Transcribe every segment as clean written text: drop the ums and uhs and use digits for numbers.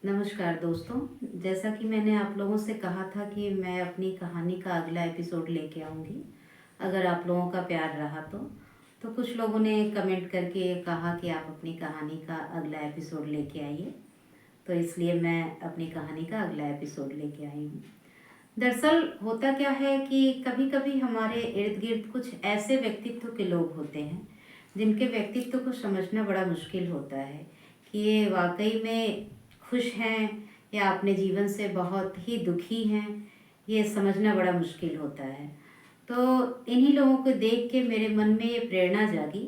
नमस्कार दोस्तों। जैसा कि मैंने आप लोगों से कहा था कि मैं अपनी कहानी का अगला एपिसोड लेके आऊँगी, अगर आप लोगों का प्यार रहा तो कुछ लोगों ने कमेंट करके कहा कि आप अपनी कहानी का अगला एपिसोड लेके आइए, तो इसलिए मैं अपनी कहानी का अगला एपिसोड लेके आई हूँ। दरअसल होता क्या है कि कभी कभी हमारे इर्द गिर्द कुछ ऐसे व्यक्तित्व के लोग होते हैं जिनके व्यक्तित्व को समझना बड़ा मुश्किल होता है कि ये वाकई में खुश हैं या अपने जीवन से बहुत ही दुखी हैं। ये समझना बड़ा मुश्किल होता है। तो इन्हीं लोगों को देख के मेरे मन में ये प्रेरणा जागी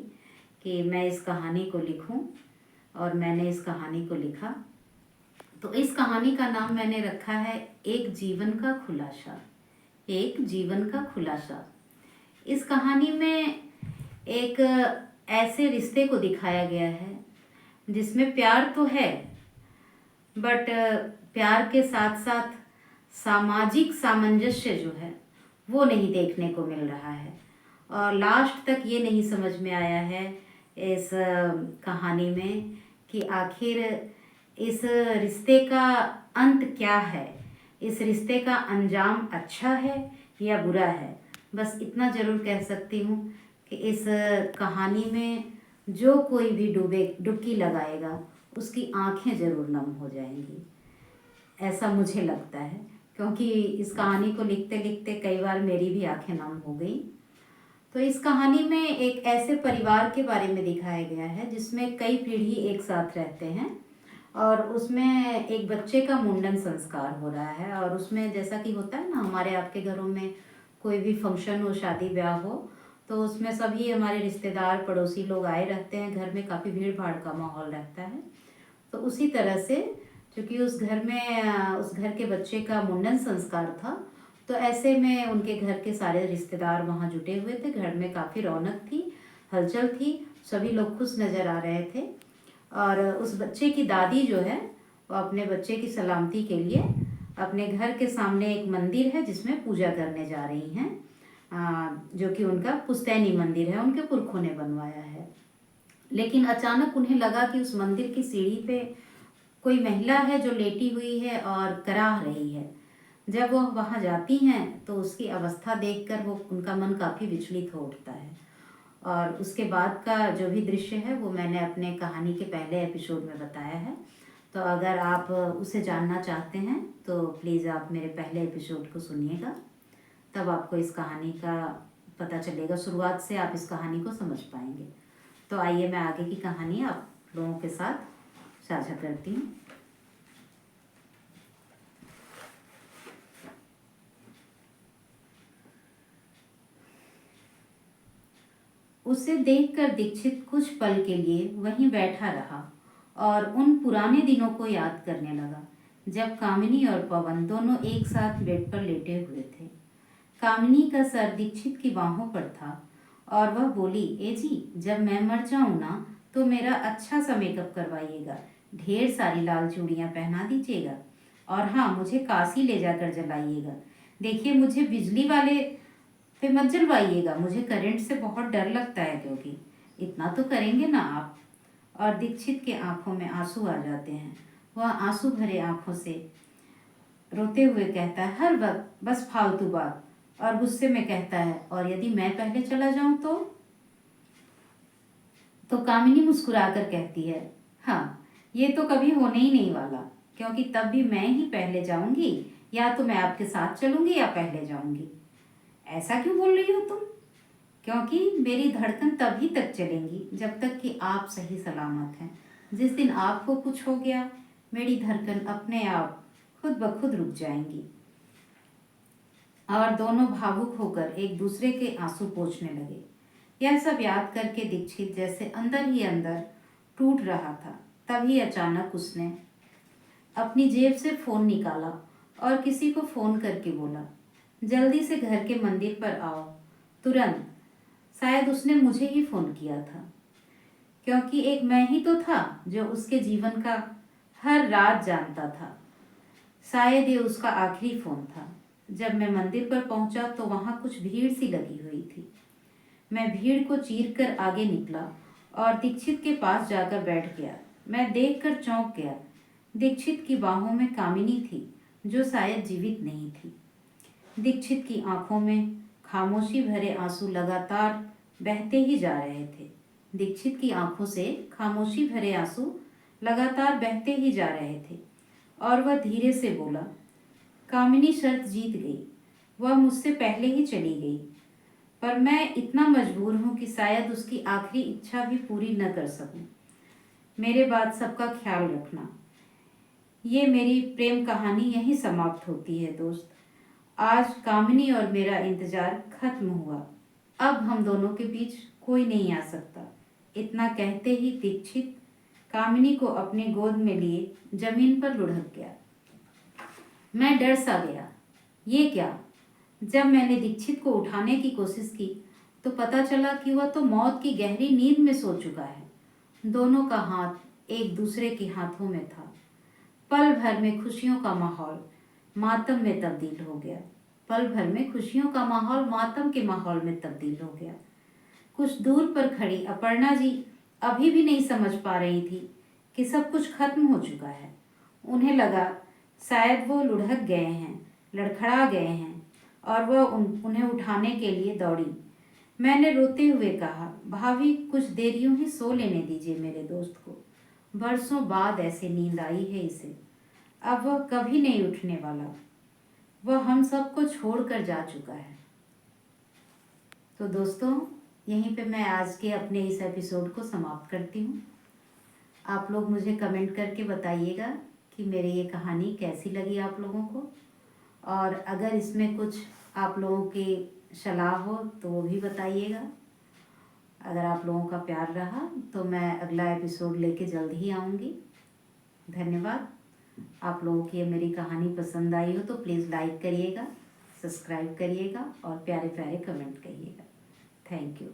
कि मैं इस कहानी को लिखूं, और मैंने इस कहानी को लिखा। तो इस कहानी का नाम मैंने रखा है एक जीवन का खुलासा। एक जीवन का खुलासा। इस कहानी में एक ऐसे रिश्ते को दिखाया गया है जिसमें प्यार तो है, बट प्यार के साथ साथ सामाजिक सामंजस्य जो है वो नहीं देखने को मिल रहा है। और लास्ट तक ये नहीं समझ में आया है इस कहानी में कि आखिर इस रिश्ते का अंत क्या है, इस रिश्ते का अंजाम अच्छा है या बुरा है। बस इतना ज़रूर कह सकती हूँ कि इस कहानी में जो कोई भी डुबकी लगाएगा उसकी आंखें ज़रूर नम हो जाएंगी, ऐसा मुझे लगता है। क्योंकि इस कहानी को लिखते लिखते कई बार मेरी भी आंखें नम हो गई। तो इस कहानी में एक ऐसे परिवार के बारे में दिखाया गया है जिसमें कई पीढ़ी एक साथ रहते हैं, और उसमें एक बच्चे का मुंडन संस्कार हो रहा है। और उसमें जैसा कि होता है ना, हमारे आपके घरों में कोई भी फंक्शन हो, शादी ब्याह हो, तो उसमें सभी हमारे रिश्तेदार पड़ोसी लोग आए रहते हैं। घर में काफ़ी भीड़ भाड़ का माहौल रहता है। तो उसी तरह से, क्योंकि उस घर में उस घर के बच्चे का मुंडन संस्कार था, तो ऐसे में उनके घर के सारे रिश्तेदार वहाँ जुटे हुए थे। घर में काफ़ी रौनक थी, हलचल थी, सभी लोग खुश नज़र आ रहे थे। और उस बच्चे की दादी जो है वो अपने बच्चे की सलामती के लिए अपने घर के सामने एक मंदिर है जिसमें पूजा करने जा रही हैं, जो कि उनका पुश्तैनी मंदिर है, उनके पुरखों ने बनवाया है। लेकिन अचानक उन्हें लगा कि उस मंदिर की सीढ़ी पे कोई महिला है जो लेटी हुई है और कराह रही है। जब वो वहाँ जाती हैं तो उसकी अवस्था देखकर वो उनका मन काफ़ी विचलित हो उठता है। और उसके बाद का जो भी दृश्य है वो मैंने अपने कहानी के पहले एपिसोड में बताया है। तो अगर आप उसे जानना चाहते हैं तो प्लीज़ आप मेरे पहले एपिसोड को सुनिएगा, तब आपको इस कहानी का पता चलेगा। शुरुआत से आप इस कहानी को समझ पाएंगे। तो आइए मैं आगे की कहानी आप लोगों के साथ साझा करती हूँ। उसे देखकर दीक्षित कुछ पल के लिए वहीं बैठा रहा और उन पुराने दिनों को याद करने लगा जब कामिनी और पवन दोनों एक साथ बेड पर लेटे हुए थे। कामिनी का सर दीक्षित की बाहों पर था और वह बोली, ए जी, जब मैं मर जाऊं ना तो मेरा अच्छा सा मेकअप करवाइएगा, ढेर सारी लाल चूड़ियां पहना दीजिएगा, और हाँ, मुझे काशी ले जाकर जलाइएगा। देखिए, मुझे बिजली वाले पे मत जलवाइएगा, मुझे करंट से बहुत डर लगता है, क्योंकि इतना तो करेंगे ना आप। और दीक्षित के आंखों में आंसू आ जाते हैं। वह आंसू भरे आंखों से रोते हुए कहता है, हर वक्त बस फालतू बात। और गुस्से में कहता है, और यदि मैं पहले चला जाऊं तो कामिनी मुस्कुराकर कहती है, हाँ, ये तो कभी होने ही नहीं वाला, क्योंकि तब भी मैं ही पहले जाऊंगी। या तो मैं आपके साथ चलूंगी या पहले जाऊंगी। ऐसा क्यों बोल रही हो तुम? क्योंकि मेरी धड़कन तभी तक चलेंगी जब तक कि आप सही सलामत हैं। जिस दिन आपको कुछ हो गया, मेरी धड़कन अपने आप खुद ब खुद रुक जाएंगी। और दोनों भावुक होकर एक दूसरे के आंसू पोंछने लगे। यह सब याद करके दीक्षित जैसे अंदर ही अंदर टूट रहा था। तभी अचानक उसने अपनी जेब से फोन निकाला और किसी को फोन करके बोला, जल्दी से घर के मंदिर पर आओ, तुरंत। शायद उसने मुझे ही फोन किया था, क्योंकि एक मैं ही तो था जो उसके जीवन का हर राज जानता था। शायद ये उसका आखिरी फोन था। जब मैं मंदिर पर पहुंचा तो वहां कुछ भीड़ सी लगी हुई थी। मैं भीड़ को चीर कर आगे निकला और दीक्षित के पास जाकर बैठ गया। मैं देखकर चौंक गया। दीक्षित की बाहों में कामिनी थी, जो शायद जीवित नहीं थी। दीक्षित की आंखों में खामोशी भरे आंसू लगातार बहते ही जा रहे थे। दीक्षित की आंखों से खामोशी भरे आंसू लगातार बहते ही जा रहे थे और वह धीरे से बोला, कामिनी शर्त जीत गई। वह मुझसे पहले ही चली गई, पर मैं इतना मजबूर हूँ कि शायद उसकी आखिरी इच्छा भी पूरी न कर सकूं। मेरे बाद सबका ख्याल रखना। ये मेरी प्रेम कहानी यहीं समाप्त होती है दोस्त। आज कामिनी और मेरा इंतजार खत्म हुआ। अब हम दोनों के बीच कोई नहीं आ सकता। इतना कहते ही दीक्षित कामिनी को अपनी गोद में लिए जमीन पर लुढ़क गया। मैं डर सा गया। ये क्या? जब मैंने दीक्षित को उठाने की कोशिश की तो पता चला कि वह तो मौत की गहरी नींद में सो चुका है। दोनों का हाथ एक दूसरे के हाथों में था। पल भर में खुशियों का माहौल मातम में तब्दील हो गया। पल भर में खुशियों का माहौल मातम के माहौल में तब्दील हो गया। कुछ दूर पर खड़ी अपर्णा जी अभी भी नहीं समझ पा रही थी कि सब कुछ खत्म हो चुका है। उन्हें लगा शायद वो लुढ़क गए हैं, लड़खड़ा गए हैं और वह उन्हें उठाने के लिए दौड़ी। मैंने रोते हुए कहा, भाभी कुछ देर यूं ही सो लेने दीजिए मेरे दोस्त को। बरसों बाद ऐसे नींद आई है इसे। अब वह कभी नहीं उठने वाला। वह हम सबको छोड़कर जा चुका है। तो दोस्तों, यहीं पे मैं आज के अपने इस एपिसोड को समाप्त करती हूँ। आप लोग मुझे कमेंट करके बताइएगा कि मेरी ये कहानी कैसी लगी आप लोगों को, और अगर इसमें कुछ आप लोगों की सलाह हो तो वो भी बताइएगा। अगर आप लोगों का प्यार रहा तो मैं अगला एपिसोड लेके जल्द ही आऊँगी। धन्यवाद। आप लोगों की ये मेरी कहानी पसंद आई हो तो प्लीज़ लाइक करिएगा, सब्सक्राइब करिएगा और प्यारे प्यारे कमेंट करिएगा। Thank you.